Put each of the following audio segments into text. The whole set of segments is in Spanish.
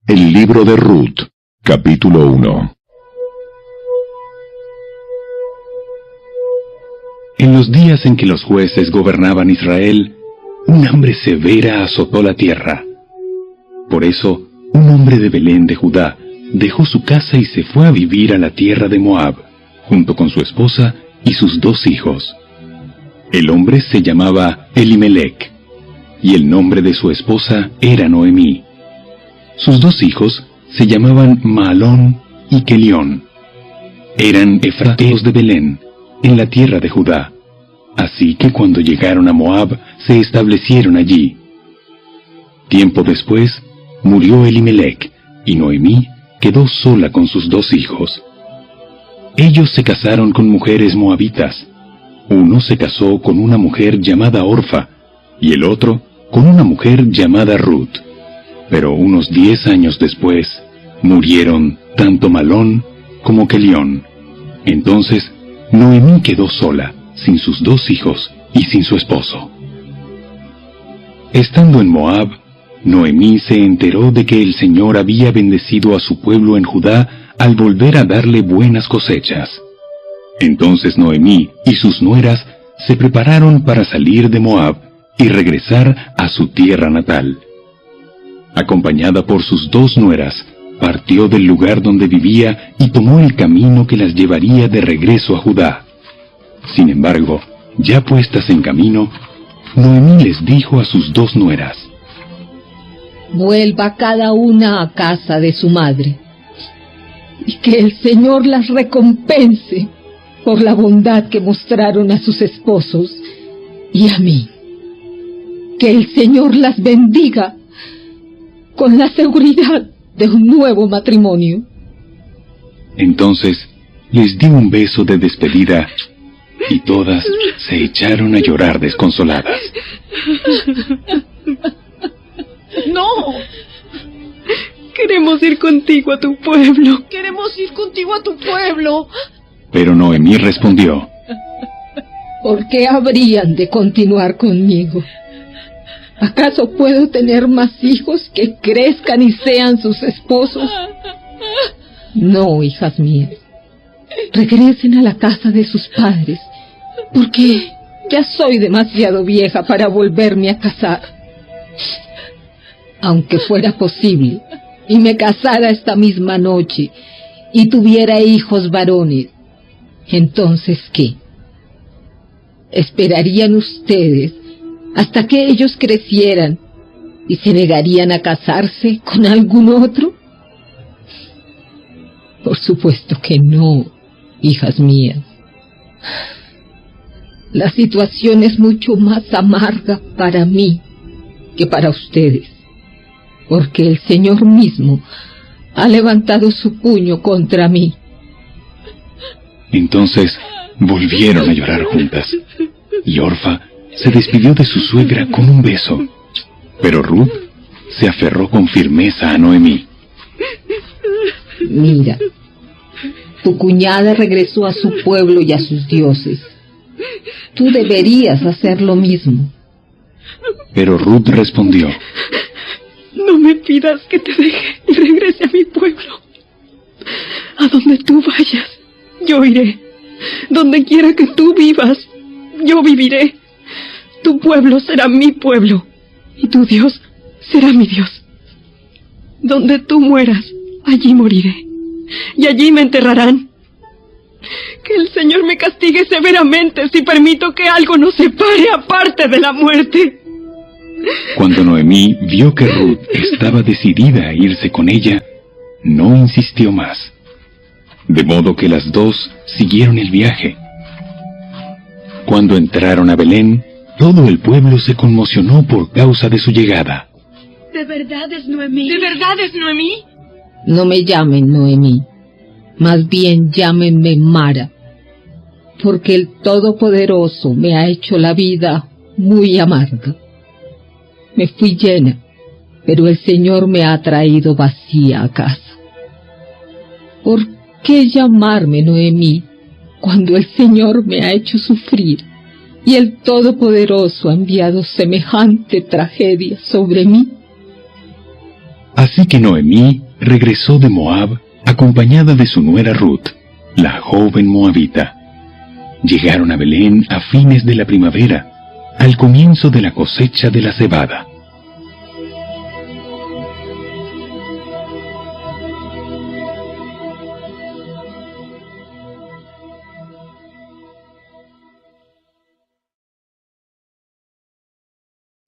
El libro de Ruth, capítulo 1. En los días en que los jueces gobernaban Israel, un hambre severa azotó la tierra. Por eso, un hombre de Belén de Judá dejó su casa y se fue a vivir a la tierra de Moab, junto con su esposa y sus 2 hijos. El hombre se llamaba Elimelec, y el nombre de su esposa era Noemí. Sus 2 hijos se llamaban Mahalón y Kelión. Eran efrateos de Belén, en la tierra de Judá. Así que cuando llegaron a Moab, se establecieron allí. Tiempo después, murió Elimelec, y Noemí quedó sola con sus 2 hijos. Ellos se casaron con mujeres moabitas. Uno se casó con una mujer llamada Orfa, y el otro con una mujer llamada Ruth. Pero unos 10 años después, murieron tanto Mahalón como Kelión. Entonces, Noemí quedó sola, sin sus 2 hijos y sin su esposo. Estando en Moab, Noemí se enteró de que el Señor había bendecido a su pueblo en Judá al volver a darle buenas cosechas. Entonces Noemí y sus nueras se prepararon para salir de Moab y regresar a su tierra natal. Acompañada por sus 2 nueras, partió del lugar donde vivía y tomó el camino que las llevaría de regreso a Judá. Sin embargo, ya puestas en camino, Noemí les dijo a sus 2 nueras: vuelva cada una a casa de su madre, y que el Señor las recompense por la bondad que mostraron a sus esposos y a mí. Que el Señor las bendiga con la seguridad de un nuevo matrimonio. Entonces les di un beso de despedida y todas se echaron a llorar desconsoladas. ¡No! Queremos ir contigo a tu pueblo. Queremos ir contigo a tu pueblo. Pero Noemí respondió: ¿por qué habrían de continuar conmigo? ¿Acaso puedo tener más hijos que crezcan y sean sus esposos? No, hijas mías. Regresen a la casa de sus padres, porque ya soy demasiado vieja para volverme a casar. Aunque fuera posible, y me casara esta misma noche, y tuviera hijos varones, ¿entonces qué? ¿Esperarían ustedes hasta que ellos crecieran y se negarían a casarse con algún otro? Por supuesto que no, hijas mías. La situación es mucho más amarga para mí que para ustedes, porque el Señor mismo ha levantado su puño contra mí. Entonces volvieron a llorar juntas, y Orfa se despidió de su suegra con un beso, pero Ruth se aferró con firmeza a Noemí. Mira, tu cuñada regresó a su pueblo y a sus dioses. Tú deberías hacer lo mismo. Pero Ruth respondió: no me pidas que te deje y regrese a mi pueblo. A donde tú vayas, yo iré. Donde quiera que tú vivas, yo viviré. Tu pueblo será mi pueblo, y tu Dios será mi Dios. Donde tú mueras, allí moriré, y allí me enterrarán. Que el Señor me castigue severamente si permito que algo nos separe aparte de la muerte. Cuando Noemí vio que Ruth estaba decidida a irse con ella, no insistió más. De modo que las 2 siguieron el viaje. Cuando entraron a Belén, todo el pueblo se conmocionó por causa de su llegada. ¿De verdad es Noemí? ¿De verdad es Noemí? No me llamen Noemí, más bien llámenme Mara, porque el Todopoderoso me ha hecho la vida muy amarga. Me fui llena, pero el Señor me ha traído vacía a casa. ¿Por qué llamarme Noemí cuando el Señor me ha hecho sufrir y el Todopoderoso ha enviado semejante tragedia sobre mí? Así que Noemí regresó de Moab acompañada de su nuera Ruth, la joven moabita. Llegaron a Belén a fines de la primavera, al comienzo de la cosecha de la cebada.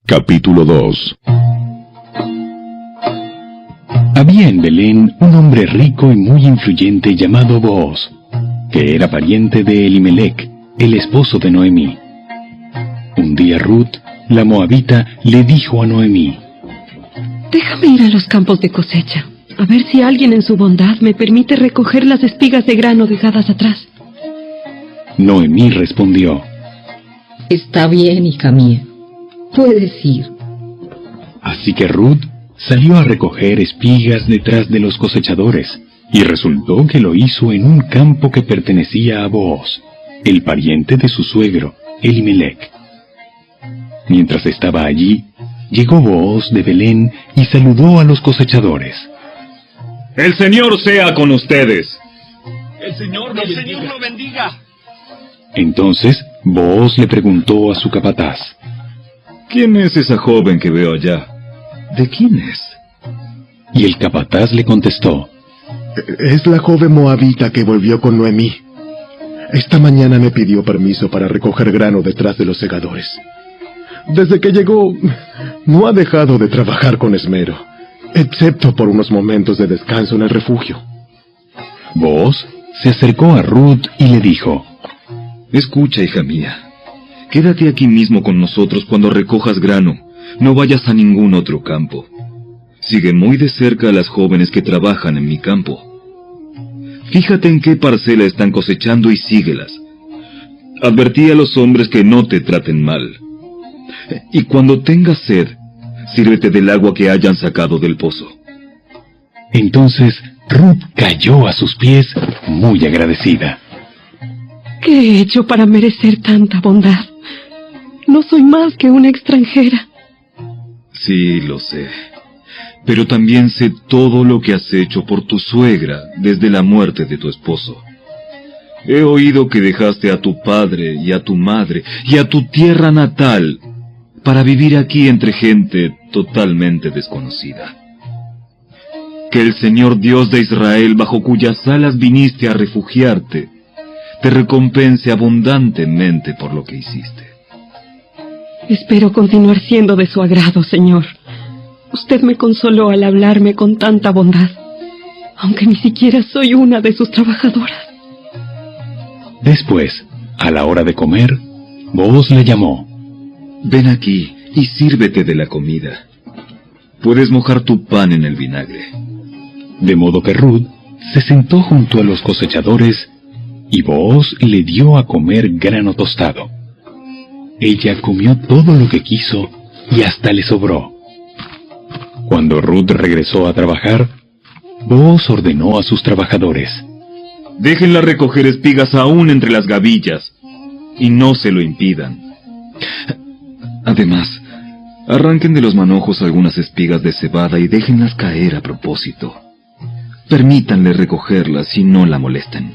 Capítulo 2. Había en Belén un hombre rico y muy influyente llamado Booz, que era pariente de Elimelec, el esposo de Noemí. Un día Ruth, la moabita, le dijo a Noemí: Déjame ir a los campos de cosecha, a ver si alguien en su bondad me permite recoger las espigas de grano dejadas atrás. Noemí respondió: Está bien, hija mía, puedes ir. Así que Ruth salió a recoger espigas detrás de los cosechadores, y resultó que lo hizo en un campo que pertenecía a Booz, el pariente de su suegro, Elimelec. Mientras estaba allí, llegó Booz de Belén y saludó a los cosechadores. ¡El Señor sea con ustedes! ¡El Señor lo bendiga! Entonces Booz le preguntó a su capataz: ¿Quién es esa joven que veo allá? ¿De quién es? Y el capataz le contestó: Es la joven moabita que volvió con Noemí. Esta mañana me pidió permiso para recoger grano detrás de los segadores. Desde que llegó, no ha dejado de trabajar con esmero, excepto por unos momentos de descanso en el refugio. Booz se acercó a Ruth y le dijo: Escucha, hija mía, quédate aquí mismo con nosotros cuando recojas grano. No vayas a ningún otro campo. Sigue muy de cerca a las jóvenes que trabajan en mi campo. Fíjate en qué parcela están cosechando y síguelas. Advertí a los hombres que no te traten mal. Y cuando tengas sed, sírvete del agua que hayan sacado del pozo. Entonces Ruth cayó a sus pies muy agradecida. ¿Qué he hecho para merecer tanta bondad? No soy más que una extranjera. Sí, lo sé. Pero también sé todo lo que has hecho por tu suegra desde la muerte de tu esposo. He oído que dejaste a tu padre y a tu madre y a tu tierra natal para vivir aquí entre gente totalmente desconocida. Que el Señor Dios de Israel, bajo cuyas alas viniste a refugiarte, te recompense abundantemente por lo que hiciste. Espero continuar siendo de su agrado, Señor. Usted me consoló al hablarme con tanta bondad, aunque ni siquiera soy una de sus trabajadoras. Después, a la hora de comer, Booz le llamó: Ven aquí y sírvete de la comida. Puedes mojar tu pan en el vinagre. De modo que Ruth se sentó junto a los cosechadores y Booz le dio a comer grano tostado. Ella comió todo lo que quiso y hasta le sobró. Cuando Ruth regresó a trabajar, Booz ordenó a sus trabajadores: Déjenla recoger espigas aún entre las gavillas, y no se lo impidan. Además, arranquen de los manojos algunas espigas de cebada y déjenlas caer a propósito. Permítanle recogerlas y no la molesten.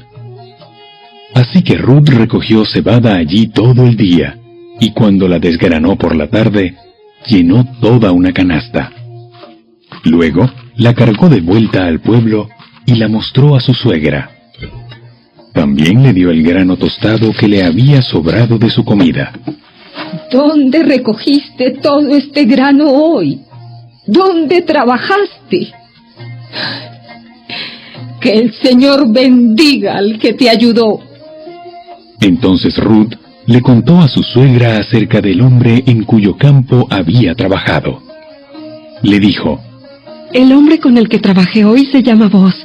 Así que Ruth recogió cebada allí todo el día, y cuando la desgranó por la tarde, llenó toda una canasta. Luego la cargó de vuelta al pueblo y la mostró a su suegra. También le dio el grano tostado que le había sobrado de su comida. ¿Dónde recogiste todo este grano hoy? ¿Dónde trabajaste? Que el Señor bendiga al que te ayudó. Entonces Ruth le contó a su suegra acerca del hombre en cuyo campo había trabajado. Le dijo: El hombre con el que trabajé hoy se llama Booz.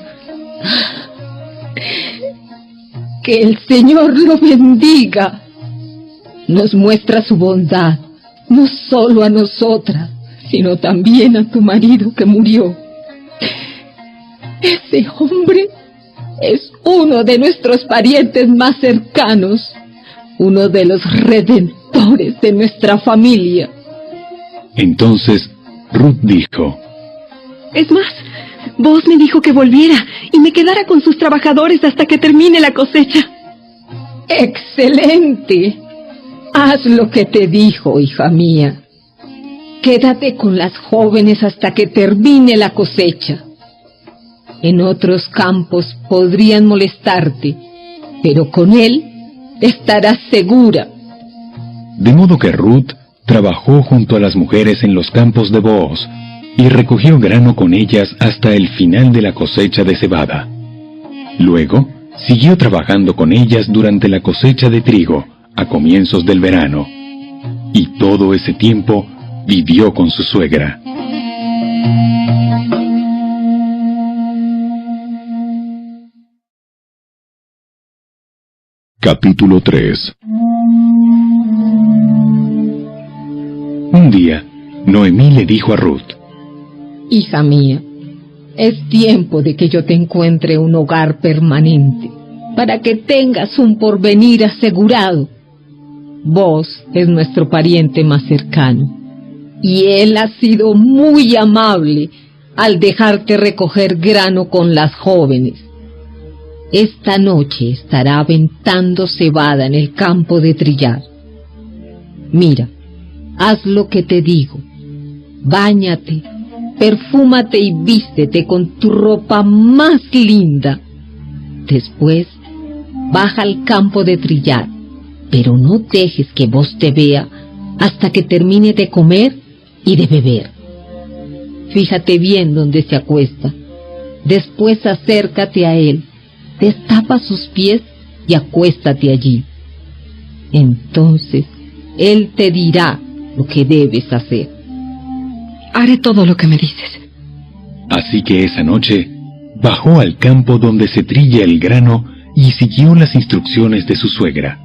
Que el Señor lo bendiga. Nos muestra su bondad, no solo a nosotras, sino también a tu marido que murió. Ese hombre es uno de nuestros parientes más cercanos, uno de los redentores de nuestra familia. Entonces Ruth dijo: Es más, vos me dijo que volviera y me quedara con sus trabajadores hasta que termine la cosecha. ¡Excelente! Haz lo que te dijo, hija mía. Quédate con las jóvenes hasta que termine la cosecha. En otros campos podrían molestarte, pero con él estarás segura. De modo que Ruth trabajó junto a las mujeres en los campos de Booz y recogió grano con ellas hasta el final de la cosecha de cebada. Luego, siguió trabajando con ellas durante la cosecha de trigo, a comienzos del verano. Y todo ese tiempo vivió con su suegra. Capítulo 3. Un día, Noemí le dijo a Ruth: Hija mía, es tiempo de que yo te encuentre un hogar permanente, para que tengas un porvenir asegurado. Vos es nuestro pariente más cercano, y él ha sido muy amable al dejarte recoger grano con las jóvenes. Esta noche estará aventando cebada en el campo de trillar. Mira, haz lo que te digo. Báñate, perfúmate y vístete con tu ropa más linda. Después, baja al campo de trillar, pero no dejes que vos te vea hasta que termine de comer y de beber. Fíjate bien dónde se acuesta. Después acércate a él, destapa sus pies y acuéstate allí. Entonces, él te dirá lo que debes hacer. Haré todo lo que me dices. Así que esa noche bajó al campo donde se trilla el grano y siguió las instrucciones de su suegra.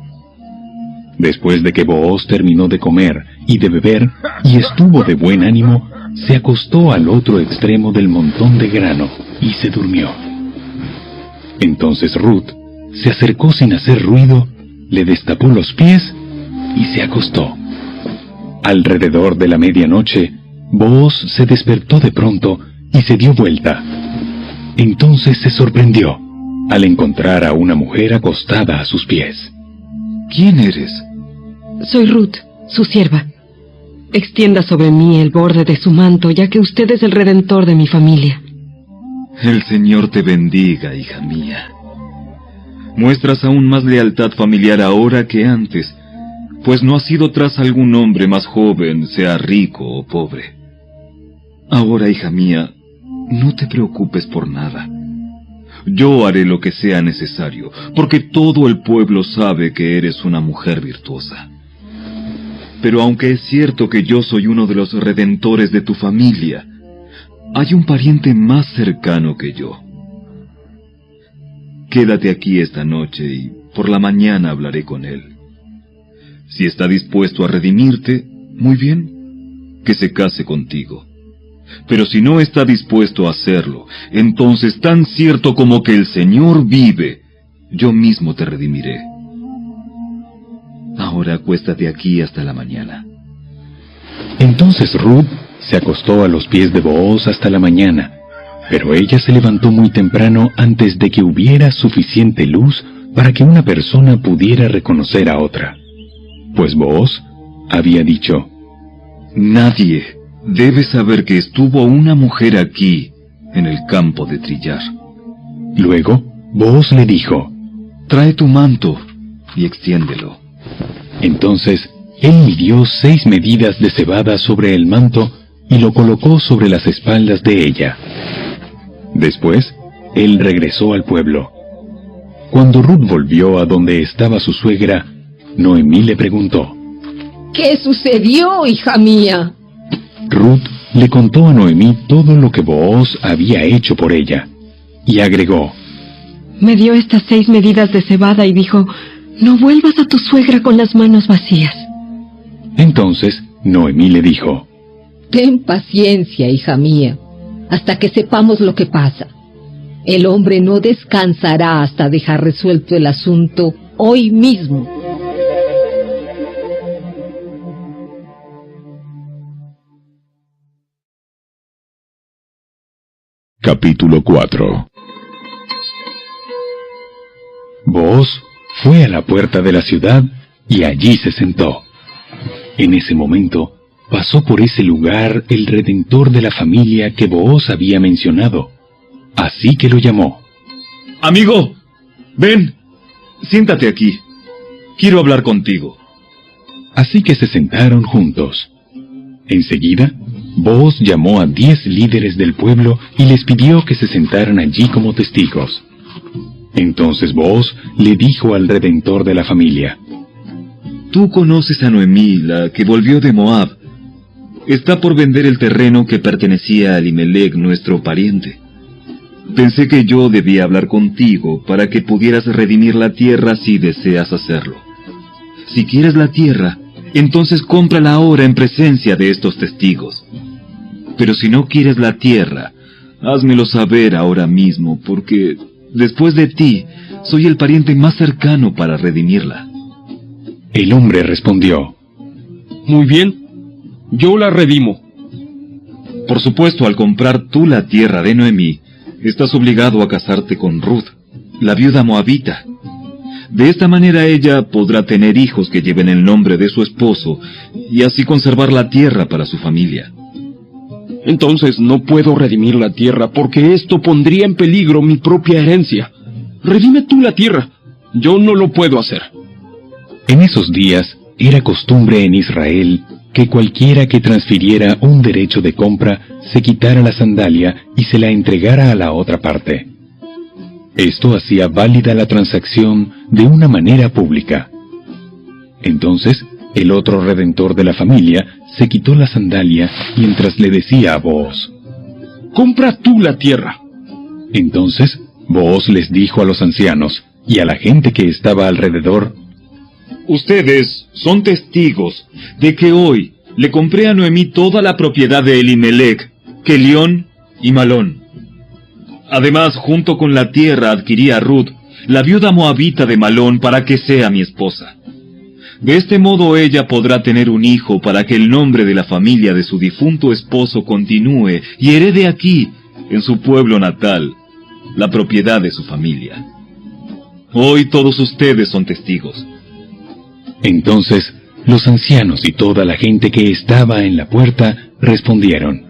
Después de que Booz terminó de comer y de beber y estuvo de buen ánimo, se acostó al otro extremo del montón de grano y se durmió. Entonces Ruth se acercó sin hacer ruido, le destapó los pies y se acostó. Alrededor de la medianoche, Booz se despertó de pronto y se dio vuelta. Entonces se sorprendió al encontrar a una mujer acostada a sus pies. ¿Quién eres? Soy Ruth, su sierva. Extienda sobre mí el borde de su manto, ya que usted es el redentor de mi familia. El Señor te bendiga, hija mía. Muestras aún más lealtad familiar ahora que antes, pues no has ido tras algún hombre más joven, sea rico o pobre. Ahora, hija mía, no te preocupes por nada. Yo haré lo que sea necesario, porque todo el pueblo sabe que eres una mujer virtuosa. Pero aunque es cierto que yo soy uno de los redentores de tu familia, hay un pariente más cercano que yo. Quédate aquí esta noche y por la mañana hablaré con él. Si está dispuesto a redimirte, muy bien, que se case contigo. Pero si no está dispuesto a hacerlo, entonces tan cierto como que el Señor vive, yo mismo te redimiré. Ahora acuéstate aquí hasta la mañana. Entonces Ruth se acostó a los pies de Booz hasta la mañana, pero ella se levantó muy temprano antes de que hubiera suficiente luz para que una persona pudiera reconocer a otra. Pues Booz había dicho: Nadie debe saber que estuvo una mujer aquí, en el campo de trillar. Luego, Booz le dijo: Trae tu manto y extiéndelo. Entonces, él midió 6 medidas de cebada sobre el manto y lo colocó sobre las espaldas de ella. Después, él regresó al pueblo. Cuando Ruth volvió a donde estaba su suegra, Noemí le preguntó: ¿Qué sucedió, hija mía? Ruth le contó a Noemí todo lo que Booz había hecho por ella, y agregó: Me dio estas 6 medidas de cebada y dijo: no vuelvas a tu suegra con las manos vacías. Entonces Noemí le dijo: Ten paciencia, hija mía, hasta que sepamos lo que pasa. El hombre no descansará hasta dejar resuelto el asunto hoy mismo. Capítulo 4. Booz fue a la puerta de la ciudad y allí se sentó. En ese momento pasó por ese lugar el redentor de la familia que Booz había mencionado. Así que lo llamó. Amigo, ven, siéntate aquí. Quiero hablar contigo. Así que se sentaron juntos. Enseguida, Booz llamó a 10 líderes del pueblo y les pidió que se sentaran allí como testigos. Entonces Booz le dijo al redentor de la familia: Tú conoces a Noemí, la que volvió de Moab. Está por vender el terreno que pertenecía a Elimelec, nuestro pariente. Pensé que yo debía hablar contigo para que pudieras redimir la tierra si deseas hacerlo. Si quieres la tierra, entonces cómprala ahora en presencia de estos testigos. Pero si no quieres la tierra, házmelo saber ahora mismo, porque después de ti, soy el pariente más cercano para redimirla. El hombre respondió: Muy bien, yo la redimo. Por supuesto, al comprar tú la tierra de Noemí, estás obligado a casarte con Ruth, la viuda moabita. De esta manera ella podrá tener hijos que lleven el nombre de su esposo y así conservar la tierra para su familia. Entonces no puedo redimir la tierra porque esto pondría en peligro mi propia herencia. Redime tú la tierra. Yo no lo puedo hacer. En esos días era costumbre en Israel que cualquiera que transfiriera un derecho de compra se quitara la sandalia y se la entregara a la otra parte. Esto hacía válida la transacción de una manera pública. Entonces, el otro redentor de la familia se quitó la sandalia mientras le decía a Booz: Compra tú la tierra. Entonces, Booz les dijo a los ancianos y a la gente que estaba alrededor: Ustedes son testigos de que hoy le compré a Noemí toda la propiedad de Elimelec, Kelión y Malón. Además, junto con la tierra adquirí a Ruth, la viuda moabita de Malón, para que sea mi esposa. De este modo ella podrá tener un hijo para que el nombre de la familia de su difunto esposo continúe y herede aquí, en su pueblo natal, la propiedad de su familia. Hoy todos ustedes son testigos. Entonces, los ancianos y toda la gente que estaba en la puerta respondieron: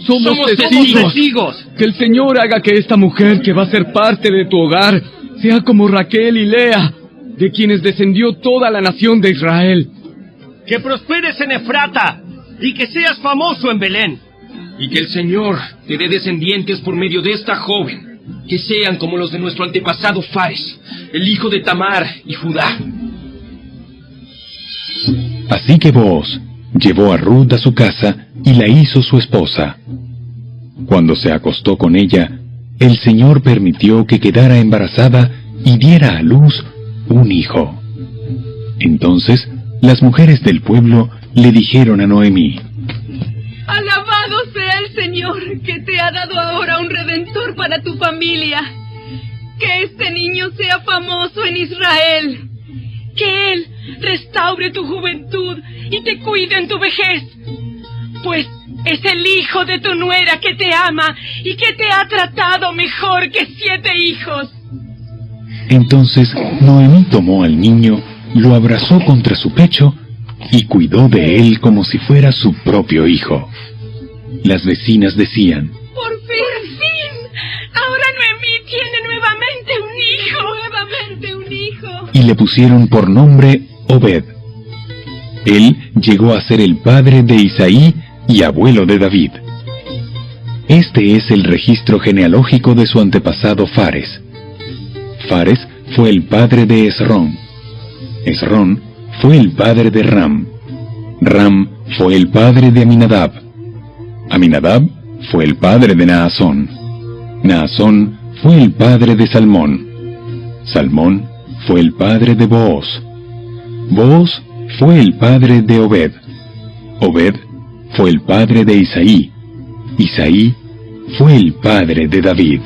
Somos testigos. Que el Señor haga que esta mujer que va a ser parte de tu hogar sea como Raquel y Lea, de quienes descendió toda la nación de Israel. Que prosperes en Efrata y que seas famoso en Belén. Y que el Señor te dé descendientes por medio de esta joven, que sean como los de nuestro antepasado Fares, el hijo de Tamar y Judá. Así que Booz llevó a Ruth a su casa y la hizo su esposa. Cuando se acostó con ella, el Señor permitió que quedara embarazada y diera a luz un hijo. Entonces, las mujeres del pueblo le dijeron a Noemí: Alabado sea el Señor, que te ha dado ahora un redentor para tu familia. Que este niño sea famoso en Israel. Que él restaure tu juventud y te cuide en tu vejez. Pues es el hijo de tu nuera que te ama y que te ha tratado mejor que 7 hijos. Entonces Noemí tomó al niño, lo abrazó contra su pecho y cuidó de él como si fuera su propio hijo. Las vecinas decían: ¡Por fin! Ahora Noemí tiene nuevamente un hijo. Y le pusieron por nombre Obed. Él llegó a ser el padre de Isaí y abuelo de David. Este es el registro genealógico de su antepasado Fares. Fares fue el padre de Esrón. Esrón fue el padre de Ram. Ram fue el padre de Aminadab. Aminadab fue el padre de Naasón. Naasón fue el padre de Salmón. Salmón fue el padre de Booz. Booz fue el padre de Obed. Obed fue el padre de Isaí. Isaí fue el padre de David.